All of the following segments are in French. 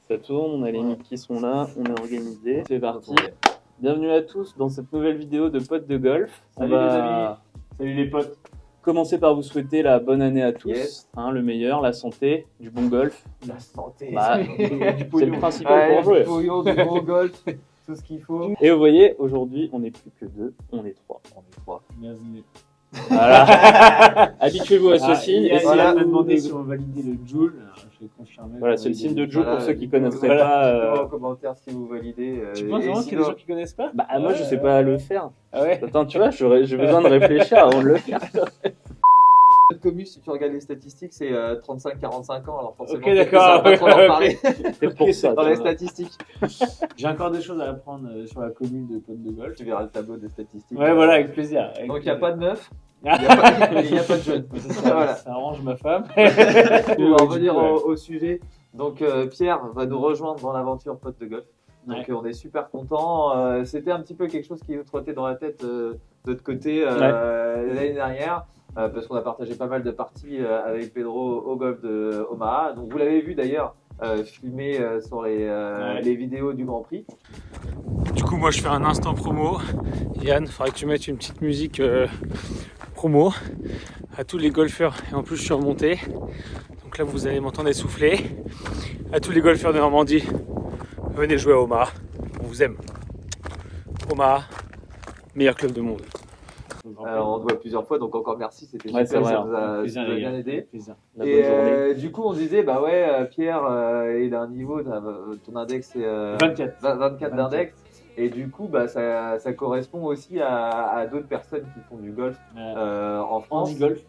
Ça tourne, on a les mics qui sont là, on est organisé. C'est parti. Bienvenue à tous dans cette nouvelle vidéo de potes de golf. Salut les amis. Salut les potes. Commencer par vous souhaiter la bonne année à tous, Yes. le meilleur, la santé, du bon golf. La santé. Bah, c'est le principal pour jouer. Du pognon, du bon golf, tout ce qu'il faut. Et vous voyez, aujourd'hui, on n'est plus que deux, on est trois. Bienvenue. Voilà. Habituez-vous à ce signe. Il Et a si voilà, vous- demandé si on validait le Joule. Je vais confirmer. Voilà, c'est le signe de Joe pour ceux qui connaîtraient Voilà. pas. En commentaire si vous validez. Tu penses vraiment qu'il y a des gens qui connaissent pas? Bah, moi, je sais pas le faire. Ah ouais? Attends, tu vois, j'ai besoin de réfléchir avant de le faire. Notre commu, si tu regardes les statistiques, c'est 35-45 ans. Alors forcément, Ok, peut-être que d'accord, ça va pas ouais, trop leur ouais, parler C'est pour ça. dans tu les vois. statistiques. J'ai encore des choses à apprendre sur la commune de potes de golf. Tu verras le tableau des statistiques. Ouais, voilà, avec plaisir. Donc il n'y a pas de meuf, il Ah, n'y a pas de jeune. ça, Voilà. ça arrange ma femme. On va revenir Ouais. au sujet. Donc Pierre va nous rejoindre dans l'aventure pote de golf. Donc Ouais. on est super content. C'était un petit peu quelque chose qui nous trottait dans la tête de notre côté l'année dernière. Parce qu'on a partagé pas mal de parties avec Pedro au golf de Omaha. Donc vous l'avez vu d'ailleurs filmé sur les vidéos du Grand Prix. Du coup, moi je fais un instant promo. Yann, il faudrait que tu mettes une petite musique promo à tous les golfeurs. Et en plus, je suis remonté. Donc là, vous allez m'entendre essouffler. À tous les golfeurs de Normandie, venez jouer à Omaha. On vous aime. Omaha, meilleur club du monde. On te voit plusieurs fois, donc encore merci, c'était Ouais, super, c'est ça vrai, nous a Plaisir, ça nous a les gars. bien aidé. Plaisir. La Et bonne journée. du coup, on disait, bah ouais, Pierre, il a un niveau, ton index c'est 24. 24 d'index. Et du coup, bah, ça correspond aussi à d'autres personnes qui font du golf en France. Andy Golf.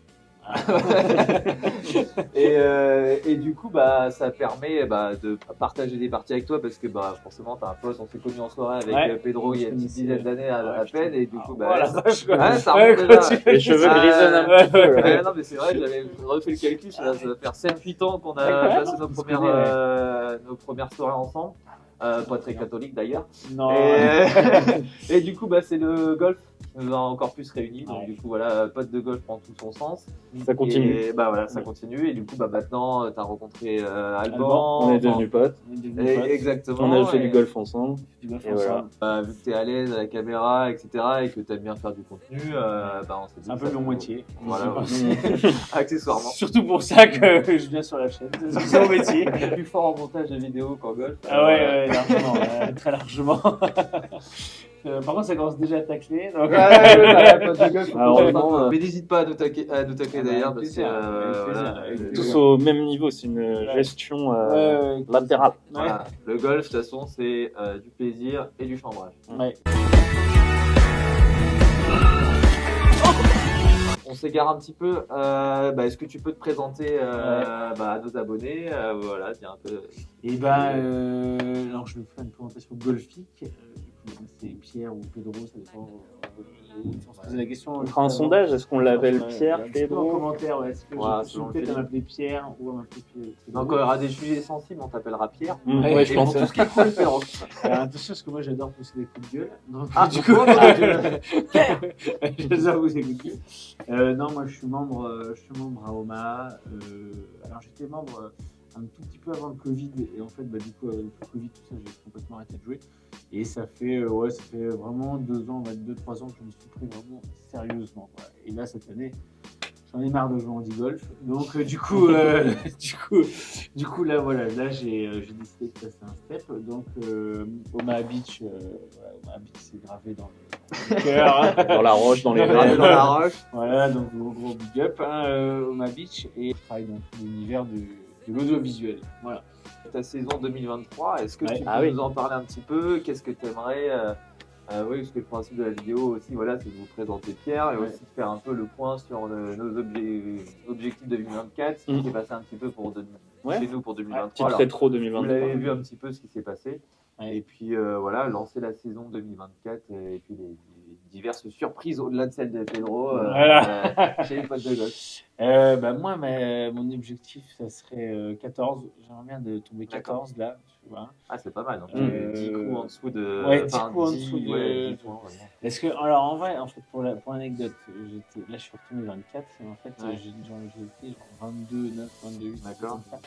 Et du coup, bah, ça permet de partager des parties avec toi parce que bah, forcément, t'as un pote, on s'est connu en soirée avec Ouais. Pedro il y a une petite dizaine d'années à peine. Et du coup, bah, voilà, ça- vache, quoi. ouais, ça Ouais, remonte déjà. continue. Les cheveux Ah, grisonnent un petit peu. là. Ouais, non, mais c'est vrai, j'avais refait le calcul, ça va faire 7-8 ans qu'on a passé nos premières soirées ensemble. Pas très catholique d'ailleurs. Non. Et du coup, bah, c'est le golf qui nous a encore plus réunis. Donc, Ouais. du coup, voilà, pote de golf prend tout son sens. Ça continue. Et bah voilà, ça continue. Et du coup, bah maintenant, t'as rencontré Alban. On est devenus potes. On est devenus potes. Exactement. On a fait Et, du golf ensemble. Du golf Et ensemble. vu que t'es à l'aise à la caméra, etc., et que t'aimes bien faire du contenu, bah on s'est dit. C'est un que peu ça mon peut- moitié. Voilà, C'est ouais. Accessoirement. surtout pour ça que je viens sur la chaîne. C'est mon métier. Plus fort en montage de vidéos qu'en golf. Ah ouais, largement, très largement. Par contre, ça commence déjà à tacler. Donc... Heureusement, Mais n'hésite pas à nous tacler d'ailleurs, parce que avec plaisir, voilà, avec tous plaisir. au même niveau, c'est une gestion latérale. voilà. Le golf, de toute façon, c'est du plaisir et du chambrage. Ouais. On s'égare un petit peu. Est-ce que tu peux te présenter à nos abonnés voilà, dis un peu. Et alors je vais faire une présentation golfique. Du coup, c'est Pierre ou Pedro, ça dépend. On se posait la question. On fera un sondage, est-ce qu'on l'appelle Ouais, Pierre, un petit peu en Pedro? commentaire, ouais. Est-ce que Voilà, je suis selon le peut-être à feeling. m'appeler Pierre ou à m'appeler Pedro? Donc, il y aura des sujets sensibles, on t'appellera Pierre. Ouais, je Et pense. pour tout ce qui est cool, Pedro. Attention, parce que moi j'adore pousser des coups de gueule. Donc, Ah, du coup, pourquoi j'adore pousser des coups de gueule. Non, moi je suis membre à Omaha. Alors j'étais membre un tout petit peu avant le Covid. Et en fait, du coup, avec le Covid, tout ça, j'ai complètement arrêté de jouer. Et ça fait vraiment 2 ans, 2-3 ans que je me suis pris vraiment sérieusement, quoi. Et là, cette année, j'en ai marre de jouer en golf. Donc, du coup, là, voilà, là, j'ai décidé de passer un step. Donc, Omaha Beach, Omaha Beach, c'est gravé dans le cœur. Dans la roche, dans les Gravé veines. dans la roche. Voilà, donc gros big up, Omaha Beach. Et je travaille dans l'univers de l'audiovisuel. Voilà. Ta saison 2023, est-ce que Ouais. tu peux Ah oui. nous en parler un petit peu? Qu'est-ce que tu aimerais oui, parce que le principe de la vidéo aussi, voilà, c'est de vous présenter Pierre et Ouais. aussi de faire un peu le point sur nos objectifs 2024, ce qui s'est passé un petit peu pour Ouais. chez nous pour 2023. Petite Alors, rétro vous 2023. l'avez vu un petit peu ce qui s'est passé. Ouais. Et puis voilà, lancer la saison 2024 et puis les diverses surprises au-delà de celle de Pedro Voilà. chez les potes de golf. Moi, mon objectif, ça serait 14. J'aimerais bien de tomber 14 là, tu vois. Ah, c'est pas mal. Hein. 10 coups en dessous de. Ouais, 10 enfin, coups en 10, dessous de- ouais, 10 points, vraiment. Est-ce que, alors en vrai, pour l'anecdote, là je suis retourné 24, et en fait Ouais. j'ai été genre 22, 9, 22, 8. D'accord. Comme ça.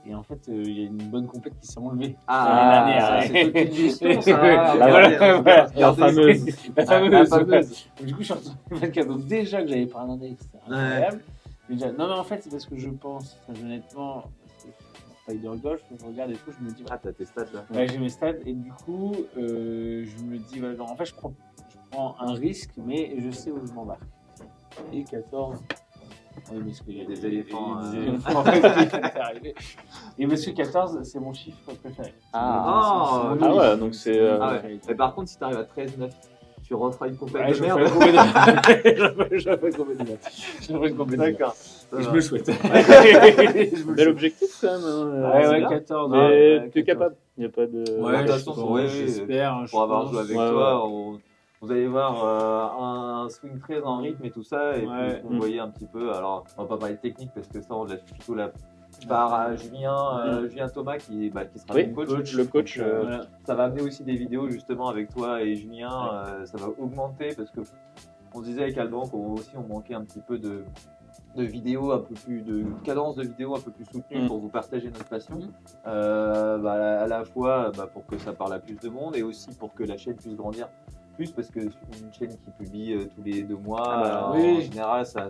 Et en fait, il y a une bonne compète qui s'est enlevée. Ah, l'année dernière. c'est toute une question, ça. Voilà, voilà. La fameuse. La fameuse. La fameuse. Donc, du coup, je suis retourné 24. Donc, déjà que j'avais pas un index, c'était incroyable. Mais déjà, non, mais en fait, c'est parce que je pense, très honnêtement, Spider Golf, je regarde et tout, je me dis, Ah, t'as tes stats là. ouais, j'ai mes stats et du coup, je me dis, voilà, genre, en fait, je prends un risque, mais je sais où je m'embarque. Et 14. Oui, parce qu'il y a Des éléphants, il y a des éléphants qui sont arrivés. Et monsieur 14, c'est mon chiffre préféré. Ah, C'est mon ouais, chiffre. donc C'est c'est, mon Ah ouais. préféré. Mais par contre, si t'arrives à 13-9, tu referas une compète Ouais, de je merde. ferai une compète de- je ferai une compète de maths. Je ferai une compète de maths. D'accord. Et je me le souhaite. Bel objectif quand même. Hein. Ouais, c'est ouais, bien. 14. Mais ouais, tu es 14. capable. Il n'y a pas de. Ouais, de toute façon, bon, ouais, j'espère. Pour avoir je joué pense. avec Ouais, toi, vous allez voir un swing très en rythme et tout ça, et Ouais. puis vous voyez un petit peu. Alors, on va pas parler de technique parce que ça, on laisse plutôt la part à Julien Thomas qui sera Oui, mon coach. le coach. Voilà. Ça va amener aussi des vidéos justement avec toi et Julien. Ça va augmenter parce que on se disait avec Alban qu'on manquait un petit peu de vidéos un peu plus de cadence de vidéos un peu plus soutenue pour vous partager notre passion. À la fois pour que ça parle à plus de monde et aussi pour que la chaîne puisse grandir plus parce que une chaîne qui publie tous les 2 mois en général ça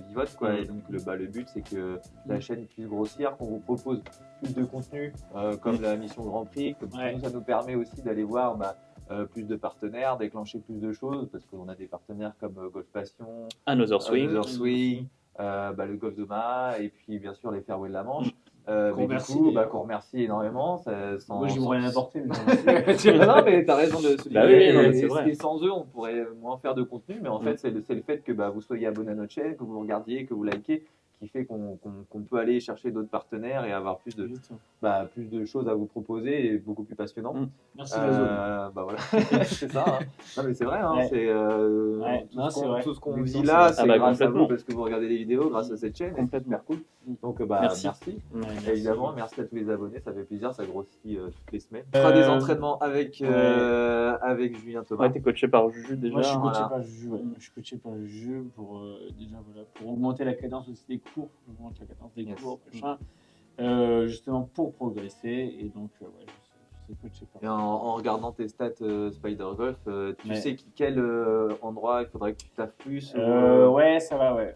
vivote quoi. Et donc le but c'est que la chaîne puisse grossir, qu'on vous propose plus de contenu comme la mission Grand Prix, que nous, ça nous permet aussi d'aller voir plus de partenaires, déclencher plus de choses parce qu'on a des partenaires comme Golf Passion, Another Swing. le Golf d'Omaha et puis bien sûr les Fairways de la Manche. Qu'on remercie énormément. Moi, je n'ai rien apporté. Non, mais t'as raison de souligner. Bah oui, non, mais c'est vrai. Et sans eux, on pourrait moins faire de contenu, mais en fait, c'est le fait que vous soyez abonné à notre chaîne, que vous regardiez, que vous likez, qui fait qu'on peut aller chercher d'autres partenaires et avoir plus de choses à vous proposer et beaucoup plus passionnant. Merci Lazo. Voilà, c'est ça. Hein. Non mais c'est vrai, hein, tout ce qu'on dit L'exemple, là, c'est c'est vrai. grâce à Complètement. vous parce que vous regardez les vidéos grâce à cette chaîne. C'est super cool. Donc merci. Évidemment, merci à tous les abonnés, ça fait plaisir, ça grossit toutes les semaines. On fera des entraînements avec Julien Thomas. Ouais, t'es coaché par Juju déjà. Moi, je suis coaché voilà. par Juju. Ouais. Je suis coaché par Juju pour pour augmenter la cadence aussi des cours. J'augmente la cadence des cours, machin. Justement pour progresser. Et donc, je suis coaché par. Et en regardant tes stats Spider Golf, tu sais quel endroit il faudrait que tu taffes plus Ouais, ça va, ouais.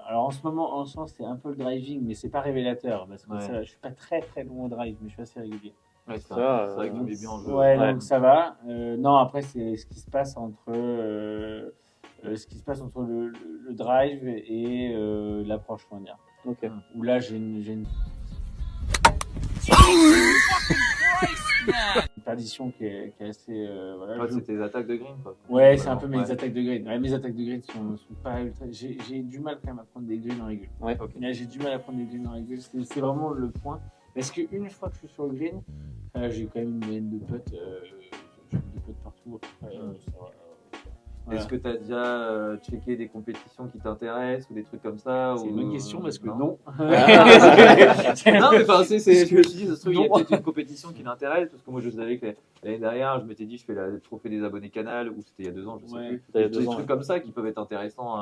Alors en ce moment, c'est un peu le driving, mais c'est pas révélateur parce que ça, je suis pas très très long au drive, mais je suis assez régulier. Ouais, c'est Ça, vrai que tu mets bien en jeu. Ouais, donc ça va. Non, après c'est ce qui se passe entre le drive et l'approche lointaire. Ok. Où là j'ai une perdition qui est assez C'est tes attaques de green quoi. Ouais, c'est un peu mes attaques de green. Ouais, mes attaques de green sont pas ultra. J'ai du mal quand même à prendre des greens en régule. Ouais. Ok. Là, j'ai du mal à prendre des greens en régule. C'est vraiment le point. Parce qu'une fois que je suis sur le green, j'ai quand même une moyenne de putts. J'ai des putts partout. Est-ce que tu as déjà checké des compétitions qui t'intéressent ou des trucs comme ça C'est une bonne question parce que non. Non, mais enfin, c'est ce que je dis. Ça se trouve, il y a peut-être une compétition qui m'intéresse parce que moi, je savais que l'année dernière, je m'étais dit, je fais le trophée des abonnés Canal ou c'était il y a 2 ans, je sais plus. Il y a Des 2 ans. trucs comme ça qui peuvent être intéressants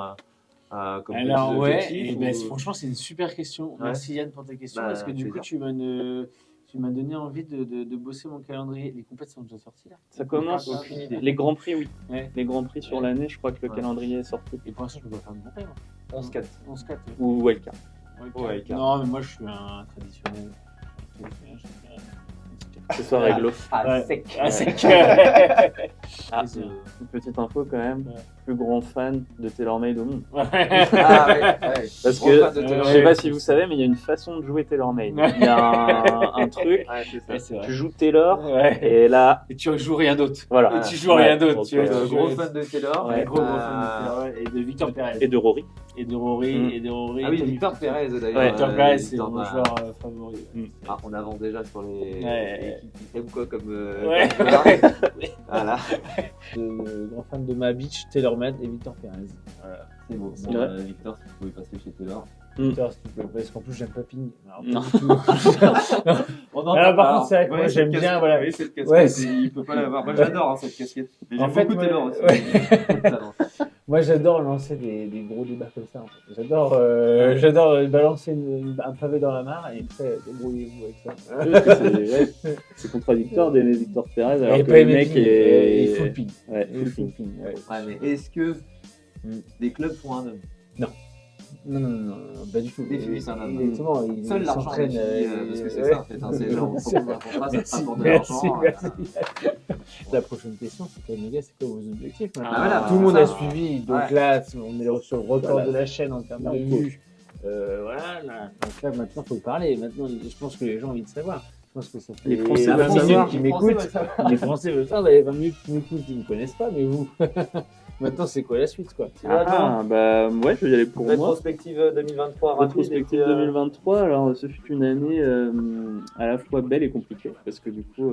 comme Alors, petits objectifs, ou- franchement, c'est une super question. Ouais. Merci Yann pour ta question. Parce que du coup, tu m'as donné envie de bosser mon calendrier. Les compétitions sont déjà sorties là. Ça commence. Aucune idée. Les grands prix, oui. Ouais. Les grands prix sur l'année, je crois que le Ouais. calendrier est sorti. Et pour l'instant, je ne peux pas faire de bon prix. 11-4. 11-4. Ou Wildcard. Ouais, Non, mais moi, je suis un traditionnel. Ce soir, réglo. Sec. Ah, c'est que. Ah, une petite info quand même. Plus grand fan de TaylorMade au monde. Ah ouais. Parce Gros que fan de je TaylorMade. sais pas si vous savez, mais il y a une façon de jouer TaylorMade. Il y a un truc. Ouais, c'est ça. Ouais, c'est vrai. Tu joues Taylor Ouais. et là, Et tu joues rien d'autre. voilà. Et tu joues rien d'autre. Donc, Tu es Gros fan de Taylor. Ouais. Gros fan de Taylor et de Victor Perez. Et de Rory. Et de Rory. Mm. Et de Rory. Ah oui, Victor Perez d'ailleurs. Ouais. Victor Perez, c'est Victor, mon joueur favori. Ah, on avance déjà sur les Ouais. équipes qui t'aiment quoi comme. Ouais. comme joueur. Voilà. Grand fan de Ma Beach, TaylorMade et Victor Perez. Voilà. C'est beau. C'est vrai. Victor, si tu pouvais passer chez Taylor. Victor, s'il te plaît, parce qu'en plus, j'aime pas Ping. Non. Alors, par contre, c'est vrai que moi, j'aime bien, voilà. Oui, cette casquette, Ouais, il peut pas l'avoir. Moi, j'adore cette casquette. Mais En j'aime fait, beaucoup ouais, Taylor aussi. ouais. Moi, j'adore lancer des gros débats comme ça. En fait. J'adore balancer un pavé dans la mare et après, débrouillez-vous avec ça. Parce que c'est contradictoire d'aimer Victor Pérez alors Et que pas le mec est. il full ping. Ouais, Il full full ping. ping. Ouais. Ouais, mais est-ce que Mm. des clubs font un homme? Non, pas du tout. Définissez un homme. Exactement. Seul l'argent s'entraîne, définit, parce que c'est ça en fait, hein, c'est genre on C'est- propose un contrat, ça te Merci, rapporte de merci, l'argent. merci. La prochaine question, c'est quoi, les gars, c'est quoi vos objectifs maintenant? Ah, voilà, Tout le monde ça. a suivi, donc Ouais. là, on est sur le record Voilà. de la chaîne en termes Là, de on peut. vues. Voilà, là. Donc là, maintenant, il faut parler. Maintenant, je pense que les gens ont envie de savoir. Je pense que ça fait Les Français 20 veulent minutes savoir. qu'ils Les Français m'écoutent. veulent savoir. Les Français veulent savoir, les 20 minutes qu'ils m'écoutent, ils ne me connaissent pas, mais vous. Maintenant, c'est quoi la suite, quoi? Bah ouais, je vais y aller pour moi. Rétrospective 2023 rapide. Rétrospective 2023, alors ce fut une année à la fois belle et compliquée parce que du coup,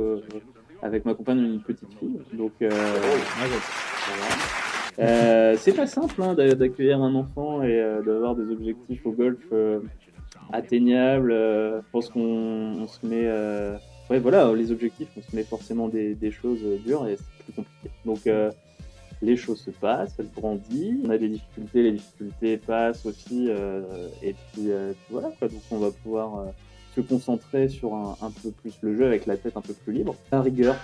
avec ma compagne, on a une petite fille, donc c'est pas simple hein, d'accueillir un enfant et d'avoir des objectifs au golf atteignables. Je pense qu'on se met, ouais voilà, les objectifs, on se met forcément des choses dures et c'est plus compliqué. Donc les choses se passent, elles grandissent, on a des difficultés, les difficultés passent aussi, et puis voilà quoi, donc on va pouvoir se concentrer sur un peu plus le jeu avec la tête un peu plus libre. La rigueur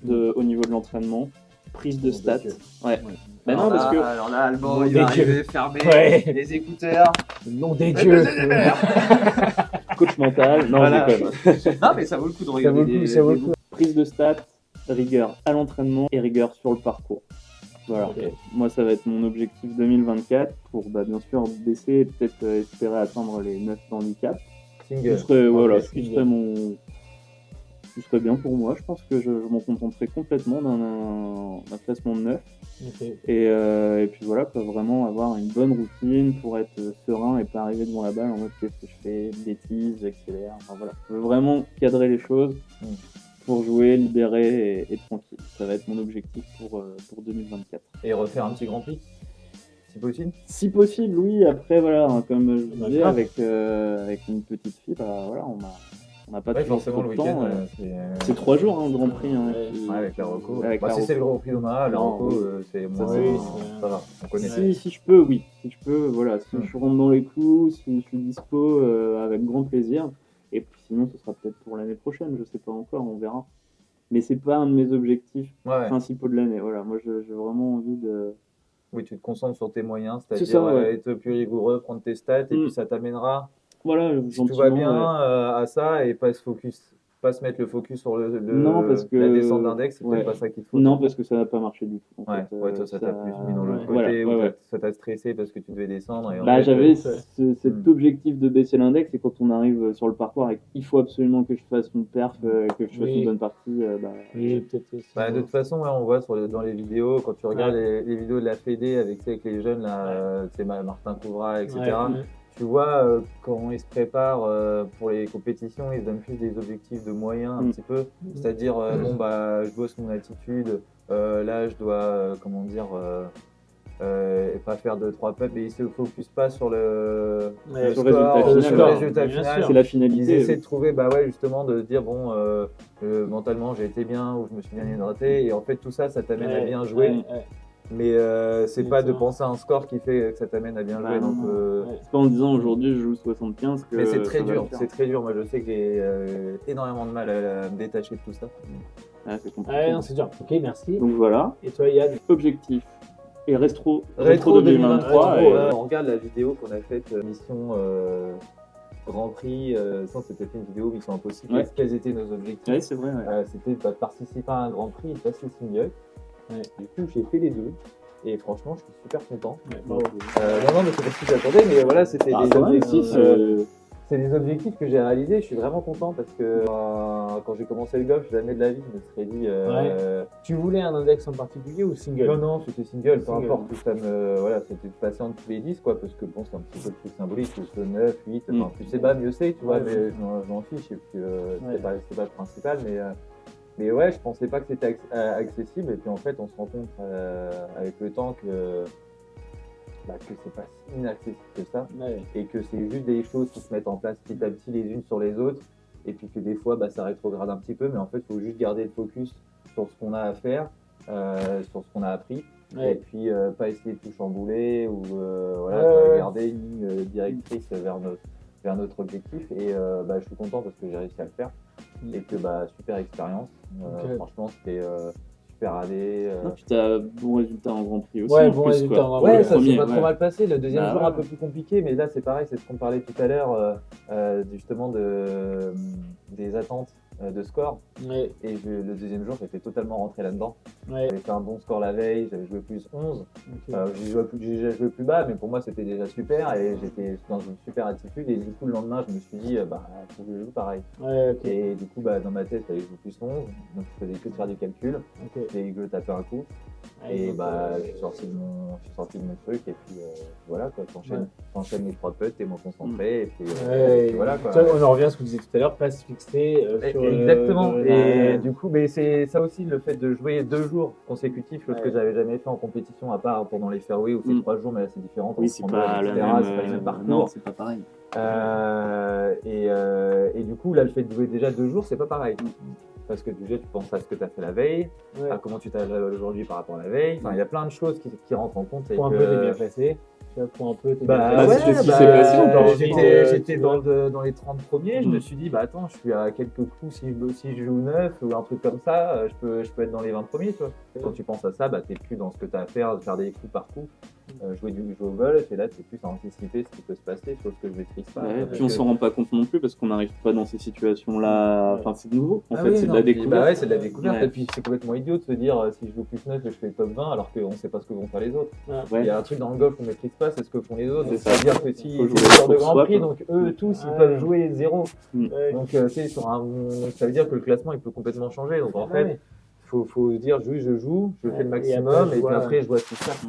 au niveau de l'entraînement, prise de stats. Ouais. Mais non, parce que Alors là, Alban, Nom il des va dieux. arriver, fermer Ouais. les écouteurs. Nom des dieux! coach mental, non, Voilà. je déconne. Non, mais ça vaut le coup de Ça regarder vaut le coup, ça vaut le coup. Prise de stats, rigueur à l'entraînement et rigueur sur le parcours. Voilà. Ok. Moi, ça va être mon objectif 2024 pour bien sûr baisser et peut-être espérer atteindre les 9 handicap. Ce serait, voilà, ce qui serait ce serait bien pour moi. Je pense que je m'en contenterai complètement d'un classement de 9. Ok. Et puis voilà, quoi, vraiment avoir une bonne routine pour être serein et pas arriver devant la balle en mode qu'est-ce que je fais, bêtises, j'accélère. Enfin, voilà. Je veux vraiment cadrer les choses pour jouer, libérer et tranquille. Ça va être mon objectif pour 2024. Et refaire un petit Grand Prix, si possible. Si possible, oui. Après, voilà, hein, comme je disais, D'accord. avec une petite fille, bah, voilà, on n'a pas Ouais, toujours forcément, trop le de week-end, temps. C'est 3 jours, hein, le Grand Prix. Hein, qui- Ouais, avec la Reco. Avec Bah, la si c'est le Reco. Grand Prix d'Omaha, la Non, Reco, oui. c'est Ça, moins. c'est- Ça va, on connaît. Si je peux, oui. Si je peux, voilà. Si Mm. je rentre dans les clous, si je suis dispo, avec grand plaisir. Et puis sinon, ce sera peut-être pour l'année prochaine, je sais pas encore, on verra. Mais c'est pas un de mes objectifs Ouais. principaux de l'année. Voilà, moi j'ai vraiment envie de. Oui, tu te concentres sur tes moyens, C'est c'est-à-dire ça, ouais. être plus rigoureux, prendre tes stats, et puis ça t'amènera, Voilà, si tout gentiment. va bien, à ça, et pas se mettre le focus sur Non, parce que- la descente d'index, c'est ouais. peut-être pas ça qu'il te faut. Non, parce que ça n'a pas marché du tout. en Ouais, fait. ouais, toi, ça t'a plus mis dans l'autre ouais. côté, Voilà, ou ouais. ça t'a stressé parce que tu devais descendre. Et en Bah, fait, j'avais cet Mm. objectif de baisser l'index et quand on arrive sur le parcours et qu'il faut absolument que je fasse une perf, que je fasse Oui. une bonne partie, bah, Oui, peut-être aussi. bah, de toute façon, ouais, on voit dans les vidéos, quand tu regardes Ouais. les vidéos de la Fédé avec les jeunes, là, Martin Couvra, etc. Ouais, ouais. Tu vois, quand ils se préparent pour les compétitions, ils donnent plus des objectifs de moyens un Mm. petit peu. C'est-à-dire, bon, bah, je bosse mon attitude, là, je dois, comment dire, pas faire de 3 peps, et ils se focusent pas sur le Ouais, sur le score, résultat sur final. le résultat Bien final. sûr. c'est la Ils finalité. essaient de trouver, bah ouais, justement, de se dire, bon, mentalement, j'ai été bien, ou je me suis bien hydraté, et en fait, tout ça, ça t'amène à bien jouer. Ouais. Mais c'est pas de penser à un score qui fait que ça t'amène à bien Bah jouer. non, Donc, ouais. C'est pas en disant aujourd'hui je joue 75 que. mais c'est très ça va dur, le faire. c'est très dur. Moi, je sais que j'ai énormément de mal à me détacher de tout ça. Ah, c'est compliqué. Ouais, non, c'est dur. Ok, merci. Donc voilà, Et toi, Yann? objectif et rétro Rétro 2023. 2023, et- on regarde la vidéo qu'on a faite, mission Grand Prix. Ça, c'était une vidéo Mission Impossible. Ouais. Quels étaient nos objectifs? Ouais, c'est vrai. Ouais. C'était de participer à un Grand Prix et de passer single. Ouais. Du coup, j'ai fait les deux. Et franchement, je suis super content. Ouais, bravo. Non, mais c'est pas ce que j'attendais, mais voilà, c'était Ah, des c'est vrai, objectifs. c'est- C'est des objectifs que j'ai réalisés. Je suis vraiment content parce que quand j'ai commencé le golf, jamais de la vie, je me serais dit. Tu voulais un index en particulier ou single? Non, c'était single, peu Single. importe. Ça voilà, c'était de passer entre tous les 10, quoi, parce que bon, c'est un petit peu le truc symbolique, le 9, 8, enfin, plus c'est bas, mieux c'est, tu vois, Ouais, mais ouais. je m'en fiche, et puis Ouais. c'est pas le principal, mais ouais, je pensais pas que c'était accessible, et puis en fait, on se rend compte avec le temps que c'est pas si inaccessible que ça, Ouais. et que c'est juste des choses qui se mettent en place petit à petit les unes sur les autres, et puis que des fois, ça rétrograde un petit peu, mais en fait, il faut juste garder le focus sur ce qu'on a à faire, sur ce qu'on a appris, Et puis pas essayer de tout chambouler ou garder une ligne directrice vers notre objectif. Et je suis content parce que j'ai réussi à le faire et que super expérience. Franchement, c'était super année. Puis t'as bon résultat en Grand Prix aussi. Ouais, en bon plus, résultat quoi. en Grand Pour Prix. le Ça premier, s'est pas trop mal passé. Le deuxième jour, ouais. un peu plus compliqué, mais là, c'est pareil, c'est ce qu'on parlait tout à l'heure, justement des attentes de score. Ouais. Et le deuxième jour, j'étais totalement rentré là-dedans. Ouais. J'avais fait un bon score la veille, j'avais joué plus 11. Ok. J'ai joué plus bas, mais pour moi, c'était déjà super et j'étais dans une super attitude. Et du coup, le lendemain, je me suis dit, faut que je joue pareil. Ouais, ok. Et du coup, dans ma tête, j'avais joué plus 11, donc je faisais que de faire du calcul. Ok. Et que je tapais un coup. Et je suis sorti de mon truc et puis voilà quoi, t'enchaînes les 3 putts, t'es moins concentré et puis voilà quoi. Ça, on en revient à ce que vous disiez tout à l'heure, pas se fixer sur Exactement. Et du coup, c'est ça aussi le fait de jouer 2 jours consécutifs, chose que j'avais jamais fait en compétition à part pendant les fairways où c'est 3 jours, mais là c'est différent. Oui, c'est pas le même parcours. Non, c'est pas pareil. Et du coup, là, le fait de jouer déjà 2 jours, c'est pas pareil. Parce que déjà, tu penses à ce que tu as fait la veille, à comment tu t'as aujourd'hui par rapport à la veille. Enfin, il y a plein de choses qui rentrent en compte. Pour un peu, t'es bien passé. Pour un peu, t'es c'est ce qui s'est passé. J'étais dans les 30 premiers. Je me suis dit, attends, je suis à quelques coups. Si je joue 9 ou un truc comme ça, je peux être dans les 20 premiers. Tu vois. Quand tu penses à ça, t'es plus dans ce que tu as à faire, faire des coups par coup. Jouer au golf, et là, tu es plus à anticiper ce qui peut se passer, chose que je maîtrise pas. Puis on s'en rend pas compte non plus parce qu'on n'arrive pas dans ces situations-là. Enfin, c'est nouveau. En fait, c'est de la puis, découverte. c'est de la découverte. Et puis, c'est complètement idiot de se dire si je joue plus 9 et je fais top 20 alors qu'on sait pas ce que vont faire les autres. Il y a un truc dans le golf qu'on maîtrise pas, c'est ce que font les autres. C'est-à-dire que si c'est sur de Grand Prix, donc eux tous ils peuvent jouer 0. Donc ça veut dire que le classement il peut complètement changer. Donc en fait, faut se dire je joue, je fais le maximum et puis après je vois ce qui se passe.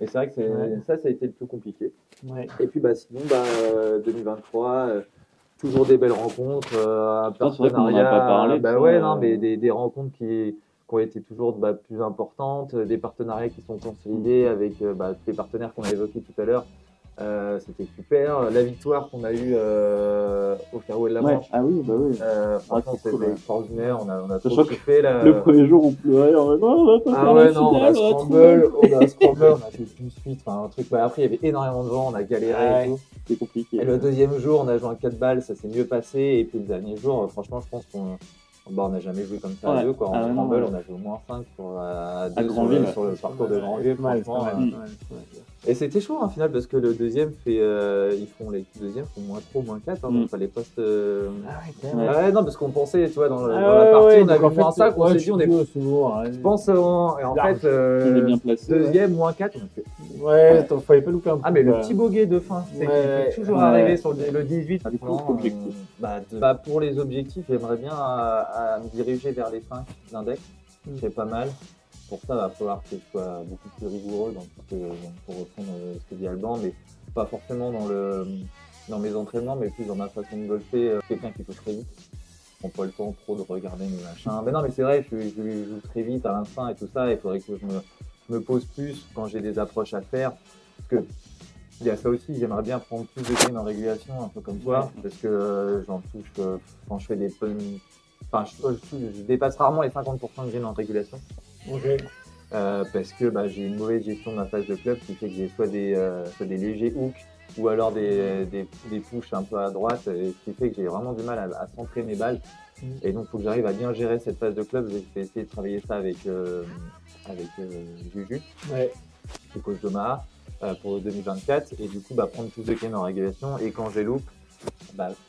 Et c'est vrai que ça a été le plus compliqué. Et puis sinon 2023, toujours des belles rencontres, un partenariat. Pas parlé, mais des rencontres qui ont été toujours plus importantes, des partenariats qui sont consolidés avec tous les partenaires qu'on a évoqués tout à l'heure. C'était super. La victoire qu'on a eue au Fairway de la Manche. Ah oui, oui. Franchement, c'était extraordinaire. On a trop kiffé. Le premier jour, on pleurait. On va pas faire la on a scramble, on a fait une suite. Enfin, un truc. Après, il y avait énormément de vent, on a galéré et tout. C'était compliqué. Et le deuxième jour, on a joué un 4 balles, ça s'est mieux passé. Et puis le dernier jour, franchement, je pense on n'a jamais joué comme ça à deux. En scramble, on a joué au moins 5 à deux sur le parcours de Grandville. Et c'était chaud en final parce que le deuxième les deuxièmes font moins 3, moins 4 donc les postes. Non, parce qu'on pensait, tu vois, dans la partie, on avait moins 5, on s'est dit, on est. Je pense, et en fait, deuxième, moins 4, on a fait. Ouais, fallait pas louper un peu. Ah, mais le petit bogey de fin, c'est qu'il faut toujours arriver sur le 18. Pour les objectifs, j'aimerais bien me diriger vers les 5 d'index, c'est pas mal. Pour ça, il va falloir que je sois beaucoup plus rigoureux pour reprendre ce que dit Alban, mais pas forcément dans mes entraînements, mais plus dans ma façon de golfer. Quelqu'un qui joue très vite. On prend pas le temps trop de regarder mes machins. Mais non, mais c'est vrai, je joue très vite à l'instinct et tout ça. Il faudrait que je me pose plus quand j'ai des approches à faire. Parce que il y a ça aussi, j'aimerais bien prendre plus de greens en régulation, un peu comme toi, parce que j'en touche quand je fais des je dépasse rarement les 50% de greens en régulation. Parce que j'ai une mauvaise gestion de ma phase de club qui fait que j'ai soit des légers hooks ou alors des pushes un peu à droite, ce qui fait que j'ai vraiment du mal à centrer mes balles. Et donc il faut que j'arrive à bien gérer cette phase de club. Je vais essayer de travailler ça avec Juju, le coach d'Omaha, pour 2024, et du coup prendre plus de gains en régulation, et quand j'ai loupe,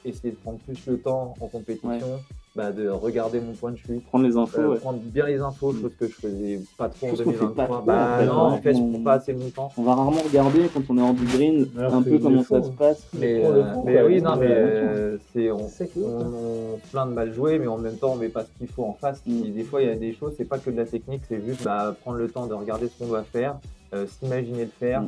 essayer de prendre plus le temps en compétition, de regarder mon point de chute, prendre les infos, prendre bien les infos, chose que je faisais pas trop en 2023. En fait, je prends pas assez mon temps. On va rarement regarder quand on est hors du green un peu comment ça se passe. On plein de mal joué, mais en même temps on met pas ce qu'il faut en face. Et des fois il y a des choses, c'est pas que de la technique, c'est juste prendre le temps de regarder ce qu'on doit faire, s'imaginer le faire.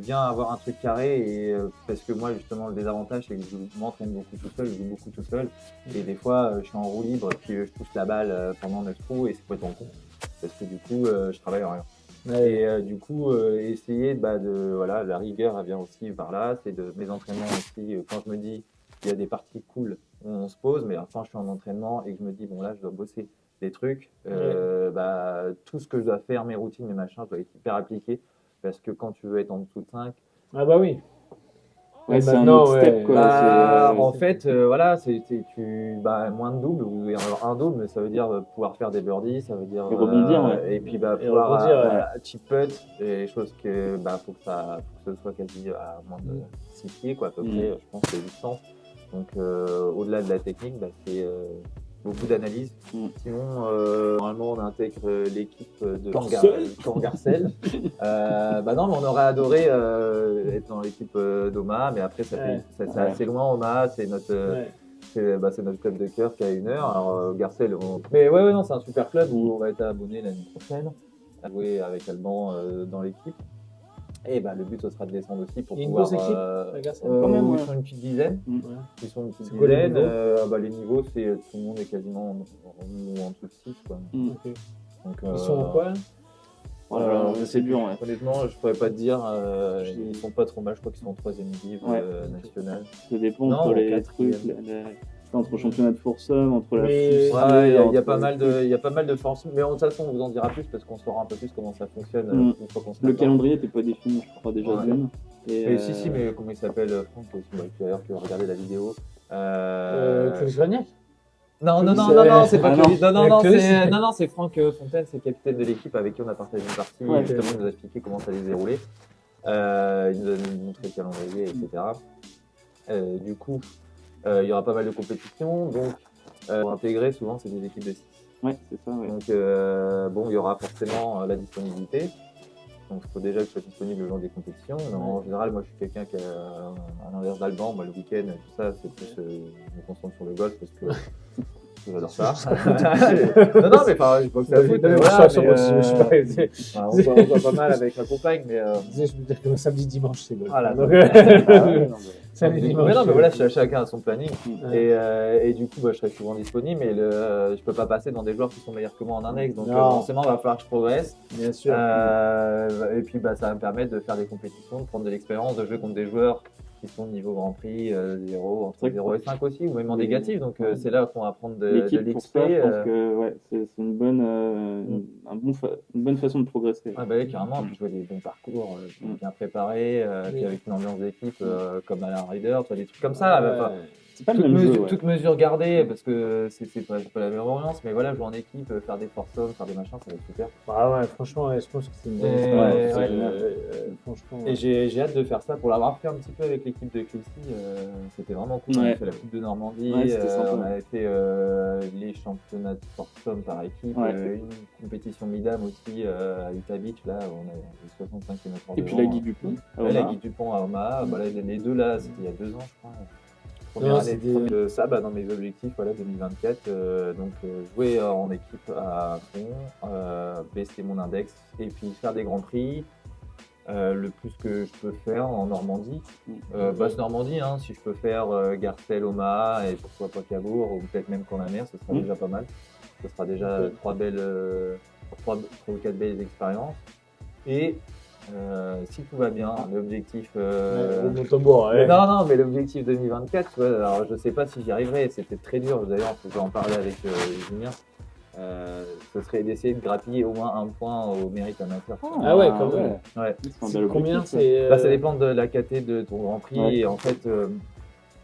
Bien avoir un truc carré, et parce que moi justement le désavantage c'est que je m'entraîne beaucoup tout seul, je joue beaucoup tout seul, et des fois je suis en roue libre puis je touche la balle pendant 9 trous et c'est complètement con parce que du coup je travaille en rien. Et du coup essayer la rigueur elle vient aussi par là, c'est de mes entraînements aussi, quand je me dis il y a des parties cool on se pose, mais enfin, je suis en entraînement et que je me dis, bon, là, je dois bosser des trucs. Tout ce que je dois faire, mes routines, mes machins, je dois être hyper appliqué. Parce que quand tu veux être en dessous de 5, Ah bah oui. Ouais, c'est un maintenant, autre step, ouais. quoi. en fait, voilà, moins de double ou alors un double, mais ça veut dire pouvoir faire des birdies, ça veut dire Et rebondir, ouais. et puis Et pouvoir rebondir, ouais. chip putt, et choses que faut que ce soit quasi à moins de 6 pieds, quoi, à peu près, je pense, c'est 800. Donc au-delà de la technique, c'est beaucoup d'analyse. Sinon, normalement, on intègre l'équipe de Camp Garcelle. Non, mais on aurait adoré être dans l'équipe d'Omaha, mais après, c'est assez loin. Omaha, c'est notre, c'est notre club de cœur qui a 1 heure. Alors, Garcelle, mais ouais, non, c'est un super club où on va être abonné l'année prochaine, à jouer avec Alban dans l'équipe. Et le but, ce sera de descendre aussi pour Il y a une pouvoir. grosse équipe, la Garcelle, quand même, ouais. Ils sont une petite dizaine. Ouais. Ils sont une petite C'est quoi les dizaine. Les niveaux, c'est tout le monde est quasiment en dessous de 6, quoi. Ok. Donc, Ils sont en quoi là Voilà, c'est dur, ouais. Honnêtement, je pourrais pas te dire. Ils sont pas trop mal. Je crois qu'ils sont en 3e div nationale. Ça dépend Non, entre les 4e. trucs, entre championnat de Foursome, entre la Oui. FUS, Il y a pas mal de forces, mais de toute façon, on vous en dira plus parce qu'on saura un peu plus comment ça fonctionne une fois qu'on se Le prépare. calendrier n'était pas défini, je crois, déjà Ouais. bien. Et si, mais comment il s'appelle, Franck aussi, d'ailleurs, qui va regarder la vidéo. Clovis Vagnac Non, c'est pas Ah, non. Clovis. Non, Clovis. c'est Franck Fontaine, c'est le capitaine de l'équipe avec qui on a partagé une partie. Ouais. Justement, il nous a expliqué comment ça allait se dérouler. Il nous a montré le calendrier, etc. Du coup, il y aura pas mal de compétitions. Donc, pour intégrer, souvent, c'est des équipes de 6. Ouais, c'est ça, ouais. Donc, il y aura forcément la disponibilité. Donc, il faut déjà que je sois disponible le jour des compétitions. Mais en général, moi, je suis quelqu'un qui, à l'inverse d'Alban, le week-end, tout ça, c'est plus, je me concentre sur le golf parce que j'adore ça. non, mais je boxe la foot. On voit pas mal avec ma compagne, mais. Je veux dire que samedi, dimanche, c'est bon. Voilà. Samedi, dimanche. Mais non, mais voilà, chacun a son planning. Ouais. Et du coup, je serai souvent disponible, mais je peux pas passer dans des joueurs qui sont meilleurs que moi en index. Donc, Non. forcément, il va falloir que je progresse. Bien sûr. Et puis, ça va me permettre de faire des compétitions, de prendre de l'expérience, de jouer contre des joueurs qui sont niveau Grand Prix 0, entre 0 et 5 aussi, ou même en négatif. Donc, c'est là qu'on va prendre de L'équipe pour l'XP. ça, je pense que ouais, c'est une bonne, une bonne façon de progresser. Oui, carrément. Puis, je vois des bons parcours bien préparés, puis avec une ambiance d'équipe comme à la Rider, des trucs comme ça. C'est pas le même jeu, ouais. Toute mesure gardée, parce que c'est pas la même ambiance, mais voilà, jouer en équipe, faire des foursomes, faire des machins, ça va être super. Ah ouais, franchement, je pense que c'est une bonne expérience. Franchement, Et j'ai hâte de faire ça pour l'avoir fait un petit peu avec l'équipe de Kelsey. C'était vraiment cool. On a fait la Coupe de Normandie, on avait fait les championnats de foursome par équipe, une compétition Midam aussi à Utah Beach, là, on a 65 km/h. Et puis la Guy Dupont. La Guy Dupont à Omaha, les deux là, c'était il y a 2 ans, je crois. Première année de ça, dans mes objectifs 2024, jouer en équipe à fond, baisser mon index et puis faire des grands prix. Le plus que je peux faire en Normandie, basse Normandie, si je peux faire Garcelles, Omaha et pourquoi pas Cabourg ou peut-être même Camp-la-Mer, ce sera déjà pas mal. Ce sera déjà 3 ou 4 belles expériences. Et si tout va bien, l'objectif. Non, mais l'objectif 2024, tu vois, alors je sais pas si j'y arriverai, c'était très dur. D'ailleurs, faut que j'en parle avec Julien. Ce serait d'essayer de grappiller au moins un point au mérite amateur. Ah ouais, quand même. Ouais. Combien c'est Ça dépend de la KT de ton Grand Prix et en fait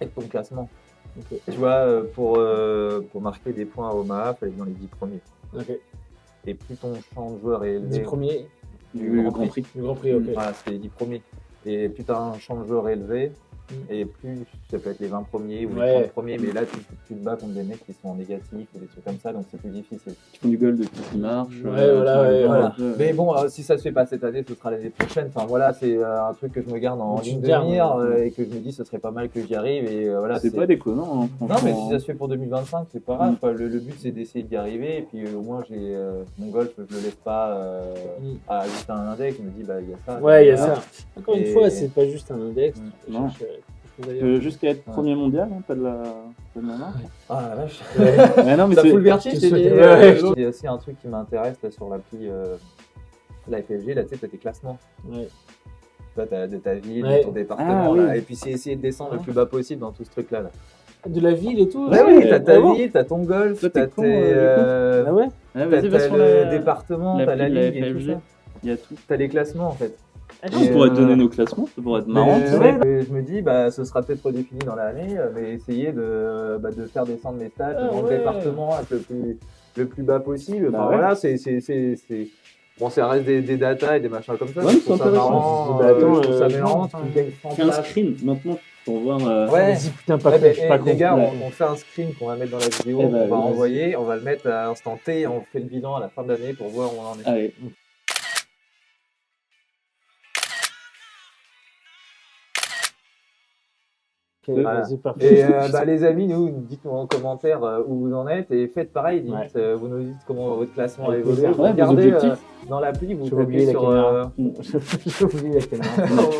et de ton classement. Okay. Tu vois, pour marquer des points à Omaha, il faut être dans les 10 premiers. Okay. Et plus ton champ de joueurs est élevé. 10 premiers du Grand Prix. Du Grand Prix, ok. Voilà, c'était les 10 premiers. Et plus tu as un champ de joueurs élevé, et plus ça peut être les 20 premiers ou les 30 premiers, mais là tu te bats contre des mecs qui sont en négatif ou des trucs comme ça, donc c'est plus difficile. Tu fais du golf depuis qui marche. Voilà. Mais bon, si ça se fait pas cette année, ce sera l'année prochaine. Enfin voilà, c'est un truc que je me garde en ligne de mire et que je me dis ce serait pas mal que j'y arrive. Et voilà, c'est pas déconnant. Non, mais si ça se fait pour 2025, c'est pas grave. Le but c'est d'essayer d'y arriver et puis au moins j'ai mon golf, je le laisse pas à juste un index. Je me dis il y a ça. Ouais, il y a ça. Encore une fois, c'est pas juste un index. Non. Jusqu'à être premier mondial, t'as de la main. Ah la vache. Non, mais ça fout le vertige. Il y a aussi un truc qui m'intéresse là sur l'appli la FFG, là tu sais, t'as tes classements. Ouais. Toi, t'as de ta ville, de ton département, là. Et puis c'est essayer de descendre le plus bas possible dans tout ce truc-là. De la ville et tout. Ouais, oui, t'as ta ville, t'as ton golf, Toi, t'as t'es con, tes. Ah ouais. Ah, vas-y, va T'as sur le la département, t'as la l'appli de la ligue et tout FFG. ça. Il y a tout. T'as les classements en fait. On pourrait te donner nos classements, ça pourrait être marrant. Mais, ça. ouais, je me dis, bah, ce sera peut-être redéfini dans l'année, mais essayer de faire descendre les stats dans le département avec le plus bas possible. Enfin, Bah ouais. voilà, c'est. Bon, ça reste des datas et des machins comme ça. Ouais, je c'est trouve ça intéressant. marrant. Bah, attends, je trouve ça je marrant. pense, Tu gagnes 100 Fais un places. screen maintenant pour voir. Ouais. Vas-y, putain, pas Ouais, con, mais, je suis pas con. les gars, Ouais. on fait un screen qu'on va mettre dans la vidéo, Eh on bah, va vas-y. envoyer, on va le mettre à instant T et on fait le bilan à la fin de l'année pour voir où on en est. Allez. Ok, Voilà. vas-y, parfait. Et les amis, dites-nous en commentaire où vous en êtes et faites pareil, limite, Ouais. vous nous dites comment votre classement a Avec évolué. plaisir. Vous Ouais, vos regardez objectifs. dans l'appli, vous J'ai oublié tapez la sur caméra. J'ai oublié la caméra.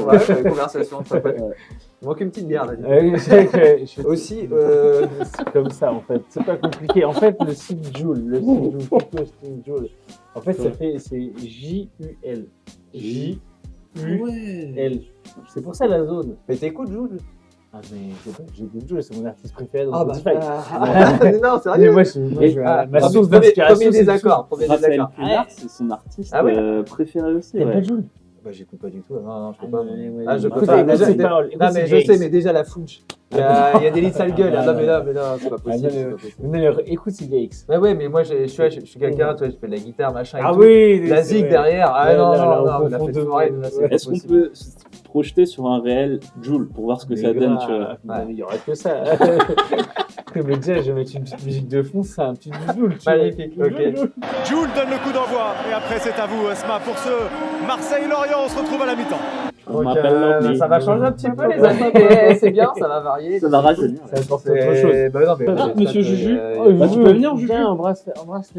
ouais, conversation, ça peut être. Ouais. Il manque une petite bière là. Oui, c'est que je suis Aussi, c'est comme ça en fait, c'est pas compliqué. En fait, le site Joule, Joule, en fait, c'est J-U-L. J-U-L. C'est pour ça la zone. mais t'écoutes Jules? Ah, mais c'est pas, j'écoute Joule, c'est mon artiste préféré dans Ah bah, Spotify. non, c'est Mais vrai. moi, ma source Premier d'inspiration, c'est désaccord. Premier Raphaël désaccord. Cunard, c'est son artiste Ah ouais. préféré aussi. T'aimes Ouais. pas Joule? Bah, j'écoute pas du tout. Non, je peux Ah, pas. ouais, ouais, Ah, je ouais. peux Écoute, pas. écoute Déjà, ses paroles, écoute non, ses mais je lyrics. sais, mais déjà la fouche. Il y a des lits sales gueules. Non, mais là, c'est pas possible. c'est pas possible. Mais alors, écoute ses lyrics. Ouais, mais moi, je suis quelqu'un, tu vois, je fais de la guitare, machin. Et Ah tout. oui, La zig derrière. Ah Ouais, non, là, non, on non, la confond fête deux foirée, mondes. là, c'est pas Est-ce qu'on possible. peut se projeter sur un réel Joule pour voir ce que ça donne, tu vois? Ouais. Il y aurait que ça. Mais déjà, je vais mettre une petite musique de fond, c'est un petit Joule. tu vois. Magnifique, ok. Jules donne le coup d'envoi et après c'est à vous Esma pour ce Marseille-Lorient, on se retrouve à la mi-temps. On Donc, m'appelle l'ordi. ça va changer un petit peu, les amis, mais c'est bien, ça va varier. Ça va rajeunir. Ça apporte autre chose. Bah non, mais Ah, monsieur Juju. Oh, Bah, tu peux venir, Juju. Viens, embrasse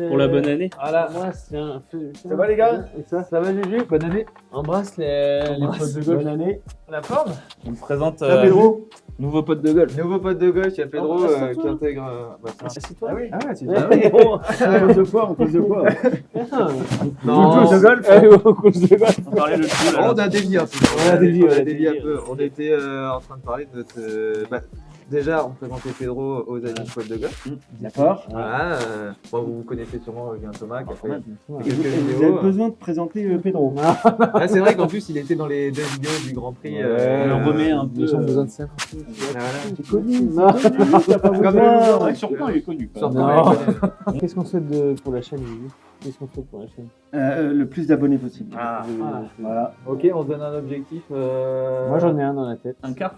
Pour la bonne année. Voilà. Embrasse, tiens. Ça va, les gars? Et ça va, Juju? Bonne année. Embrasse les potes de golf. Bonne année. La forme? On te présente Pedro. nouveau pote de golf. Nouveau pote de gauche, il y a Pedro Oh, bah, c'est qui toi. intègre. Assieds-toi. Ah oui? Ah, tu Ah sais. oui. On cause de quoi? On cause de quoi? Non. Joue de golf? Au coach de golf. On parlait de Joule. alors. On a dévié un peu. On a dévié, On a ouais, dévié un dévié. peu. On était en train de parler de notre. Déjà, on présentait Pedro aux amis de pote de golf. D'accord. Voilà. Bon, vous connaissez sûrement Guin Thomas qui a fait Et quelques vous avez vidéos. besoin de présenter Pedro. Ah, c'est vrai qu'en plus, il était dans les deux vidéos du Grand Prix. On remet un peu. Les gens ont besoin de ça. Voilà. C'est connu. Non. Comme besoin. Surprenant, il est connu. Sur Non. ton Qu'est-ce qu'on souhaite pour la chaîne, Juju? Qu'est-ce qu'on souhaite pour la chaîne? Le plus d'abonnés possible. Ah. Voilà. Ok, on se donne un objectif. Moi, j'en ai un dans la tête. Un quart.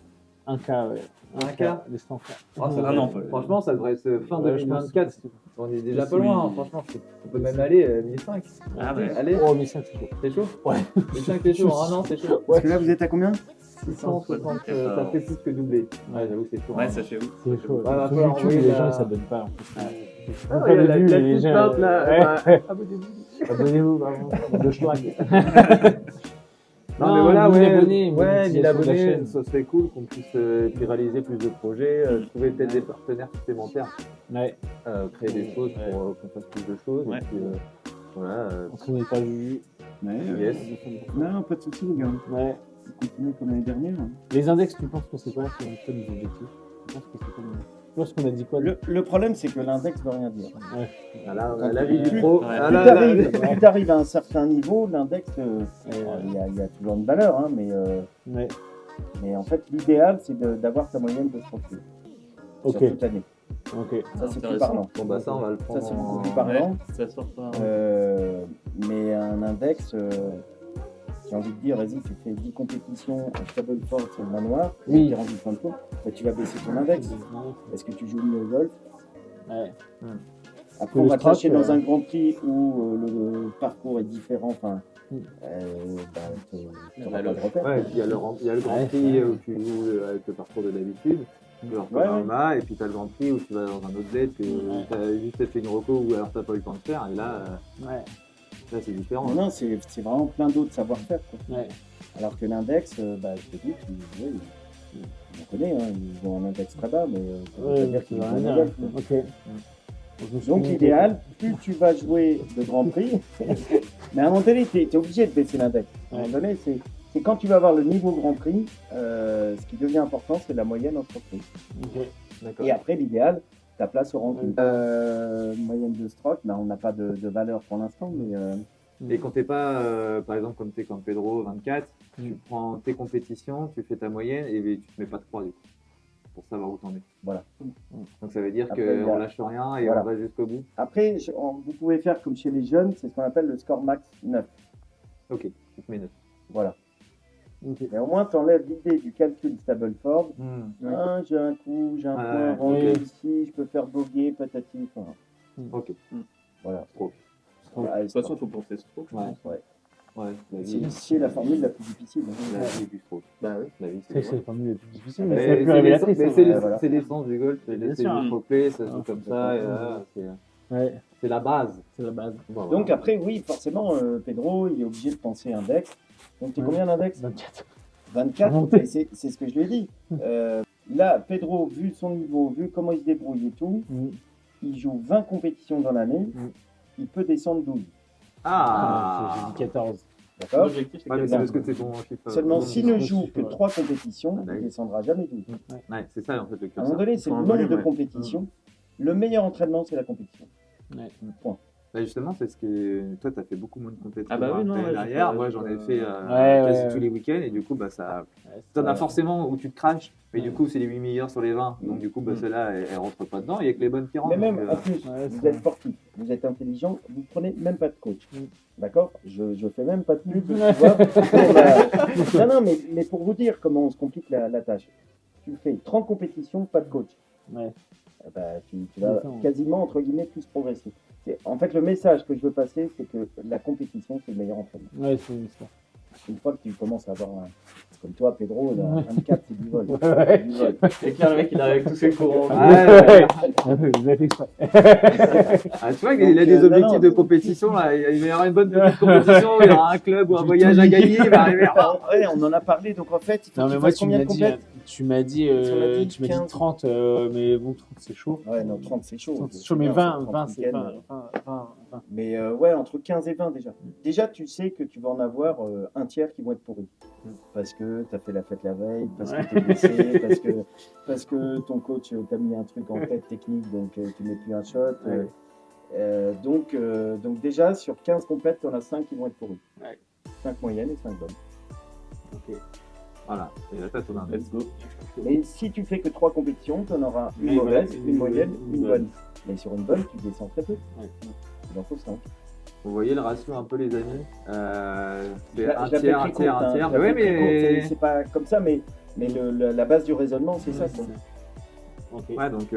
Un cas, ouais. Un cas. Laisse t'en faire. Ah non, Franchement, ça devrait être fin Ouais, je pense 2024. que On est déjà pas loin, hein, franchement. On peut même aller 1005. Ah ouais. Allez, Oh, mais ça, c'est chaud. c'est chaud? Ouais. 1005, c'est chaud. En un an, c'est chaud. Parce que là, vous êtes à combien? 660, ça fait plus que doubler. Ouais, j'avoue, c'est chaud. Ouais, hein. ça fait ouf. C'est chaud. va Sur falloir YouTube, envoyer les la- gens, ils s'abonnent pas. En fait. Ah, Pas il y a le la début, les petite gens. plainte, là. Ouais. Abonnez-vous. Abonnez-vous, pardon. De schlag. Non, mais voilà, 1000 ouais, abonnés, ouais, 1000 monétisation de la abonnés, chaîne. ça serait cool qu'on puisse réaliser plus de projets, trouver peut-être des partenaires supplémentaires, Ouais. créer des choses pour qu'on fasse plus de choses. Ouais. Et puis, voilà, Entraînez pas Juju. Ouais, yes. Non, pas de soucis, les gars. Ouais. Continuez comme l'année dernière. Les index, tu penses que c'est quoi? C'est un peu des objectifs. Tu penses que c'est quoi? Tu penses qu'on a dit quoi? Le problème, c'est que l'index ne veut rien dire. Voilà, on a la vie du Plus- pro. ouais. Ah, Plus là, là, tu arrives à un certain niveau, l'index, il y a toujours une valeur, hein, Ouais. mais en fait, l'idéal, c'est d'avoir ta moyenne de structure Ok. sur toute l'année. Ok. Ça, c'est plus Intéressant. parlant. Bon, bah, ça, on va le prendre. Ça, c'est beaucoup en- plus parlant. Ça sort pas. Mais un index, j'ai envie de dire, vas-y, tu fais 10 compétitions à Stableford sur le manoir, Oui. tu as rendu plein de points, bah, tu vas baisser ton index. Est-ce que tu joues mieux au golf? Ouais. Après, Le on va te strat, lâcher dans un grand prix où le parcours est différent. Enfin, Mm. tu n'auras Ouais, pas de repère. Ouais, et puis il y a le Grand Ouais. Prix où tu joues avec le parcours de d'habitude, genre Ouais, ouais. Panorama, et puis tu as le Grand Prix où tu vas dans un autre bled que Ouais. tu as juste fait une reco ou alors tu n'as pas eu le temps de faire, et là, Ouais. là c'est différent. Non, c'est vraiment plein d'autres savoir-faire. Quoi. Ouais. Alors Alors que l'index, je te dis, on connaît, hein, ils ont un index très bas, mais ça veut pas Ouais, dire ça qu'ils veut ont rien un dire. golf, quoi. Ok. Donc l'idéal, plus tu vas jouer de Grand Prix, mais à un moment donné, tu es obligé de baisser l'index. À un moment donné, c'est quand tu vas avoir le niveau Grand Prix, ce qui devient important, c'est la moyenne entreprise. Ok. D'accord. Et après, l'idéal, ta place au ranking. Moyenne de stroke, ben, on n'a pas de valeur pour l'instant, mais Et quand t'es pas, par exemple, comme t'es comme Pedro, 24, tu prends tes compétitions, tu fais ta moyenne et tu te mets pas de 3 du coup, pour savoir où t'en es. Voilà. Donc ça veut dire Après, il y a- qu'on lâche rien et Voilà. on va jusqu'au bout. après, vous pouvez faire comme chez les jeunes, c'est ce qu'on appelle le score max 9. Ok, tu te mets 9. Voilà. Ok. Mais au moins, tu enlèves l'idée du calcul Stableford. Ah, j'ai un coup, j'ai un point rendu ici, je peux faire boguer, patati. Enfin, Ok. voilà. Stroke. Voilà, De toute façon, il faut penser stroke. je Ouais. pense. Ouais. Ouais, la C'est vie, c'est la formule la plus difficile. la vie du stroke. Bah oui. La vie, C'est c'est la formule la plus difficile, Mais mais c'est la plus c'est révélatrice. mais hein. c'est voilà. c'est l'essence du golf, c'est Bien c'est sûr. du stroke-play, ça se joue Ah, comme c'est ça, pas et possible. Ouais, c'est la base. c'est la base. Bon, Donc voilà. après, oui, forcément, Pedro, il est obligé de penser index. Donc tu es Ouais. combien d'index 24. 24, Remonté. et c'est ce que je lui ai dit. Là, Pedro, vu son niveau, vu comment il se débrouille et tout, il joue 20 compétitions dans l'année, il peut descendre 12. J'ai dit 14. D'accord. L'objectif, c'est Ouais, mais que c'est parce que c'est ton chiffre. Seulement bon, s'il bon. ne joue que 3 compétitions, Ah, bah il oui. ne descendra jamais 12. Ouais, c'est ça en fait le À un curseur. moment donné, c'est le Faut un nombre volume, de ouais. compétitions. Le meilleur entraînement, c'est la compétition. Point. Bah justement, c'est ce que toi, tu as fait beaucoup moins de compétitions Ah bah oui, non, ouais, j'ai derrière. pas- Moi, j'ai j'en pas- ai fait Ouais, quasi ouais, tous ouais. les week-ends et du coup, bah, ça. Ouais, T'en as Ouais. forcément où tu te craches, mais du coup, c'est les 8 meilleurs sur les 20. Donc, du coup, bah, Mm. celle-là, elle rentre pas dedans. Il y a que les bonnes qui rentrent. Mais même, donc, en plus, ouais, vous c'est êtes sportif, vous êtes intelligent, vous prenez même pas de coach. Mm. D'accord, je fais même pas de pub, tu Ouais. vois. Non, mais pour vous dire comment on se complique la tâche. Tu fais 30 compétitions, pas de coach. Ouais. Bah, tu vas C'est ça, ouais. quasiment, entre guillemets, plus progresser. En fait, le message que je veux passer, c'est que la compétition, c'est le meilleur entraînement. Ouais, c'est une histoire. Une fois que tu commences à avoir comme toi, Pedro, là, 24, c'est du vol. Ouais. C'est du vol. C'est clair, le mec, il arrive avec tous ses courants. Ouais. Vous avez fait exprès. Ah, tu vois, Donc, il a des non, objectifs non. de compétition. Là. Il va y avoir une bonne petite compétition, il y aura un club ou un voyage à gagner. Il va arriver. Ouais, on en a parlé, donc en fait, il faut Non, que mais tu moi, fasses combien de compètes tu m'as dit, Parce qu'on a dit 15. 30, mais bon, 30, c'est chaud. Ouais, non, 30, c'est chaud. 30, c'est chaud, mais 20, 20, c'est week-ends. 20. Mais ouais, entre 15 et 20 déjà. Déjà, tu sais que tu vas en avoir un tiers qui vont être pourris. Parce que tu as fait la fête la veille, parce que tu es blessé, parce que ton coach t'a mis un truc en tête technique, donc tu mets plus un shot. Donc déjà, sur 15 compètes, tu en as 5 qui vont être pourris. Ouais. 5 moyennes et 5 bonnes. Ok. Voilà, et là, t'as ton index. Let's go. Mais si tu fais que 3 compétitions, tu en auras une Oui, mauvaise, voilà, une moyenne, une une bonne. bonne. Mais sur une bonne, tu descends très peu. Ouais. Il en faut 5. Vous voyez le ratio un peu, les amis c'est un Je l'ai tiers, pris un tiers, courte, un hein. tiers. Je l'ai Mais ouais, pris courte, mais. c'est pas comme ça, mais la base du raisonnement, c'est ça. quoi. Ok. Ouais, donc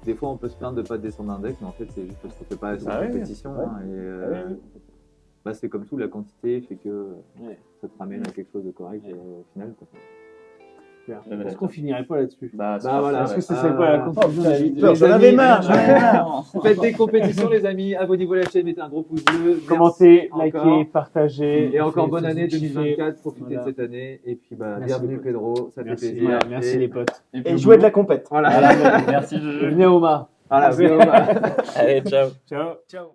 des fois on peut se plaindre de pas descendre d'index, mais en fait c'est juste parce qu'on fait pas assez Ah de ouais, compétition. ouais. hein, et, Ouais, ouais. bah, c'est comme tout, la quantité fait que Ouais. ça te ramène à quelque chose de correct au final. Quoi. Super. Ouais, Est-ce qu'on finirait pas là-dessus? Bah, c'est Bah, voilà. Est-ce que c'est Ah. quoi la conclusion de la j'ai vidéo? peur, j'en Les avais amis, marre, j'en avais marre. Faites des compétitions, les amis. Abonnez-vous à la chaîne, mettez un gros pouce bleu. Merci Commentez, encore. likez, partagez. Et encore Faites- bonne année faites-vous kiffer. 2024. Profitez Voilà. de cette année. Et puis bah, Merci, bienvenue les potes. Pedro, ça fait Merci, plaisir. ouais, merci Et- les potes. Et jouer de la compète. Voilà. Merci, Juju. Venez au Omar. Voilà, Merci. Pedro, bah. Allez, ciao. Ciao. Ciao.